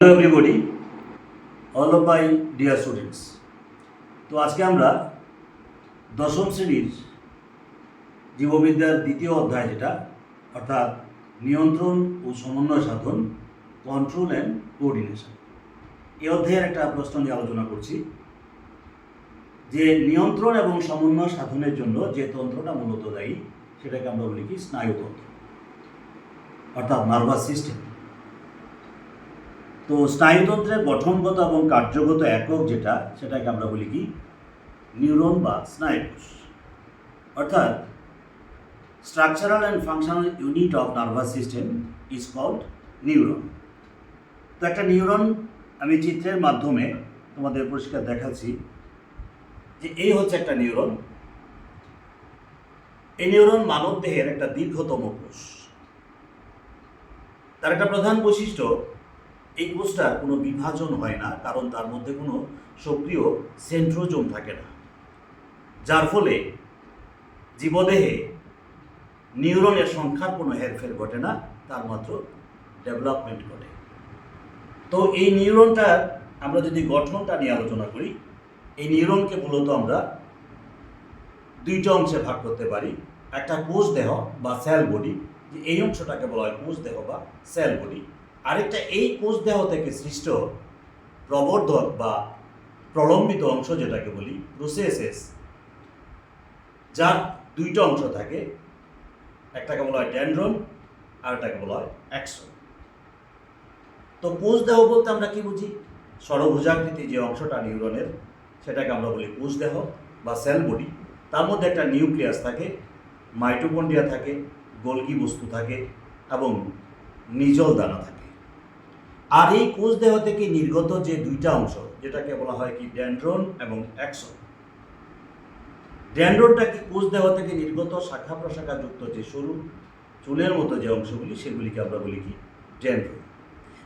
Hello everybody, all of my dear students. তো আজকে আমরা দশম শ্রেণীর জীববিদ্যার দ্বিতীয় অধ্যায়, যেটা অর্থাৎ নিয়ন্ত্রণ ও সমন্বয় সাধন, কন্ট্রোল অ্যান্ড কোঅর্ডিনেশন, এই অধ্যায়ের একটা প্রশ্ন নিয়ে আলোচনা করছি। যে নিয়ন্ত্রণ এবং সমন্বয় সাধনের জন্য যে তন্ত্রটা মূলত দায়ী, সেটাকে আমরা বলি কি স্নায়ুতন্ত্র, অর্থাৎ নার্ভাস সিস্টেম। তো স্নায়ুতন্ত্রের গঠনগত এবং কার্যগত একক যেটা, সেটাকে আমরা বলি কি নিউরন বা স্নায়ুকোষ, অর্থাৎ structural and functional unit of nervous system is called neuron. তো একটা নিউরন আমি চিত্রের মাধ্যমে তোমাদের পরিষ্কার দেখাচ্ছি যে এই হচ্ছে একটা নিউরন। এই নিউরন মানব দেহের একটা দীর্ঘতম কোষ। তার একটা প্রধান বৈশিষ্ট্য, এই কোষটার কোনো বিভাজন হয় না, কারণ তার মধ্যে কোনো সক্রিয় সেন্ট্রোজোম থাকে না, যার ফলে জীবদেহে নিউরনের সংখ্যার কোনো হেরফের ঘটে না, তার মাত্র ডেভেলপমেন্ট ঘটে। তো এই নিউরনটার আমরা যদি গঠনটা নিয়ে আলোচনা করি, এই নিউরনকে মূলত আমরা দুইটা অংশে ভাগ করতে পারি। একটা কোষ দেহ বা সেল বডি, যে এই অংশটাকে বলা হয় কোষ দেহ বা সেল বডি। আরেকটা এই কোষ দেহ থেকে সৃষ্ট প্রবর্ধক বা প্রলম্বিত অংশ, যেটাকে বলি প্রসেসেস, যার দুইটা অংশ থাকে। একটাকে বলা হয় ডেনড্রন, আর একটাকে বলা হয় অ্যাক্সন। তো কোষ দেহ বলতে আমরা কি বুঝি? ষড়ভুজাকৃতি যে অংশটা নিউরনের, সেটাকে আমরা বলি কোষ দেহ বা সেল বডি। তার মধ্যে একটা নিউক্লিয়াস থাকে, মাইটোকন্ড্রিয়া থাকে, গোলগি বস্তু থাকে এবং নিজল দানা থাকে। আর এই কোষ দেহ থেকে নির্গত যে দুইটা অংশ, যেটাকে বলা হয় কি ডেনড্রন এবং অ্যাক্সন। ডেনড্রনটা কি কোষ দেহ থেকে নির্গত শাখা প্রশাখা যুক্ত যে সরু চুলের মতো যে অংশগুলি, সেগুলিকে আমরা বলি কি ডেনড্রন।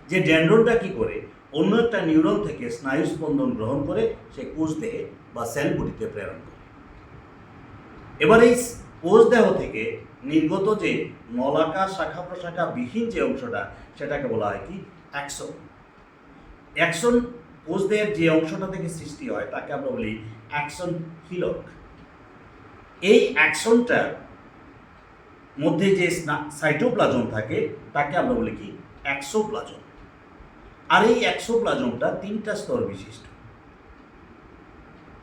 যে ডেনড্রনটা কি করে, অন্য একটা নিউরন থেকে স্নায়ু স্পন্দন গ্রহণ করে সে কোষ দেহে বা সেল বডিতে প্রেরণ করে। এবার এই কোষ দেহ থেকে নির্গত যে নলাকার শাখা প্রশাখা বিহীন যে অংশটা, সেটাকে বলা হয় কি অ্যাক্সন। অ্যাক্সন কোষ দেহের যে অংশটা থেকে সৃষ্টি হয়, তাকে আমরা বলি অ্যাক্সন হিলক। এই অ্যাক্সনটার মধ্যে যে সাইটোপ্লাজম থাকে, তাকে আমরা বলি কি অ্যাক্সোপ্লাজম। আর এই অ্যাক্সোপ্লাজমটা তিনটা স্তর বিশিষ্ট।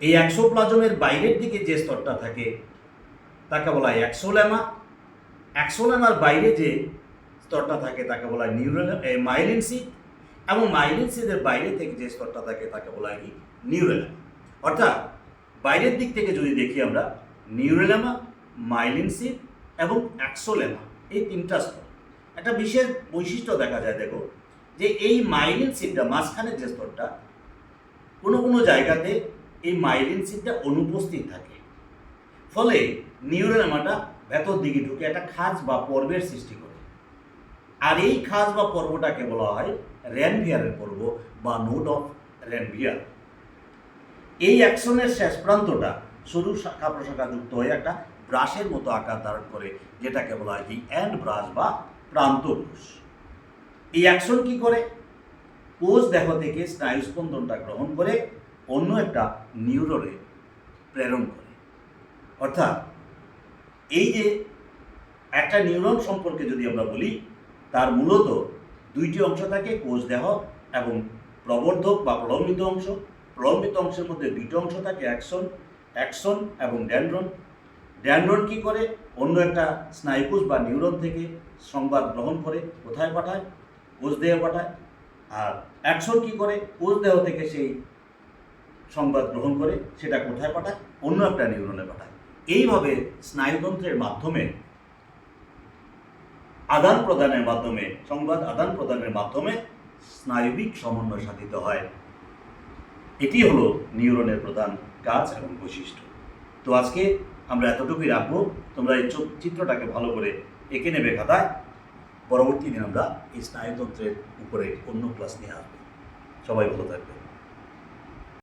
এই অ্যাক্সোপ্লাজমের বাইরের দিকে যে স্তরটা থাকে, তাকে বলা হয় অ্যাক্সোলেমা। অ্যাক্সোলেমার বাইরে যে স্তরটা থাকে, তাকে বলা হয় মাইলিন সিদ। এবং মাইলিন সিদের বাইরে থেকে যে স্তরটা থাকে, তাকে বলা হয় কি নিউরেলেমা। অর্থাৎ বাইরের দিক থেকে যদি দেখি আমরা, নিউরেলেমা, মাইলিন সিদ এবং অ্যাক্সোলেমা, এই তিনটা স্তর। একটা বিশেষ বৈশিষ্ট্য দেখা যায়, দেখো, যে এই মাইলিন সিদটা মাঝখানের যে স্তরটা, কোনো কোনো জায়গাতে এই মাইলিন সিদটা অনুপস্থিত থাকে, ফলে নিউরেলেমাটা ভেতর দিকে ঢুকে একটা খাঁজ বা পর্বের সৃষ্টি করে। আর এই খাঁজ বা পর্বটাকে বলা হয় রেনভিয়ারের পর্ব বা নোড অফ রেনভিয়ার। এই অ্যাকশনের শেষ প্রান্তটা সরু শাখা প্রশাখা যুক্ত হয়ে একটা ব্রাশের মতো আকার ধারণ করে, যেটাকে বলা হয় কি এন্ড ব্রাশ বা প্রান্ত কোষ। এই অ্যাকশন কি করে? কোষ দেহ থেকে স্নায়ু স্পন্দনটা গ্রহণ করে অন্য একটা নিউরনে প্রেরণ করে। অর্থাৎ এই যে একটা নিউরন সম্পর্কে যদি আমরা বলি, তার মূলত দুইটি অংশ থাকে, কোষ দেহ এবং প্রবর্ধক বা প্রলম্বিত অংশ। প্রলম্বিত অংশের মধ্যে দুইটি অংশ থাকে, অ্যাক্সন এবং ডেনড্রন। ডেনড্রন কি করে? অন্য একটা স্নায়ুকোষ বা নিউরন থেকে সংবাদ গ্রহণ করে কোথায় পাঠায়? কোষ দেহে পাঠায়। আর অ্যাক্সন কি করে? কোষ দেহ থেকে সেই সংবাদ গ্রহণ করে সেটা কোথায় পাঠায়? অন্য একটা নিউরনে পাঠায়। এইভাবে স্নায়ুতন্ত্রের মাধ্যমে আদান প্রদানের মাধ্যমে, সংবাদ আদান প্রদানের মাধ্যমে স্নায়বিক সমন্বয় সাধিত হয়। এটি হলো নিউরনের প্রধান কাজ এবং বৈশিষ্ট্য। তো আজকে আমরা এতটুকুই রাখবো। তোমরা এই চিত্রটাকে ভালো করে এঁকে নেবে খাতায়। পরবর্তী দিন আমরা এই স্নায়ুতন্ত্রের উপরে অন্য ক্লাস নিয়ে আসবো। সবাই ভালো থাকবে।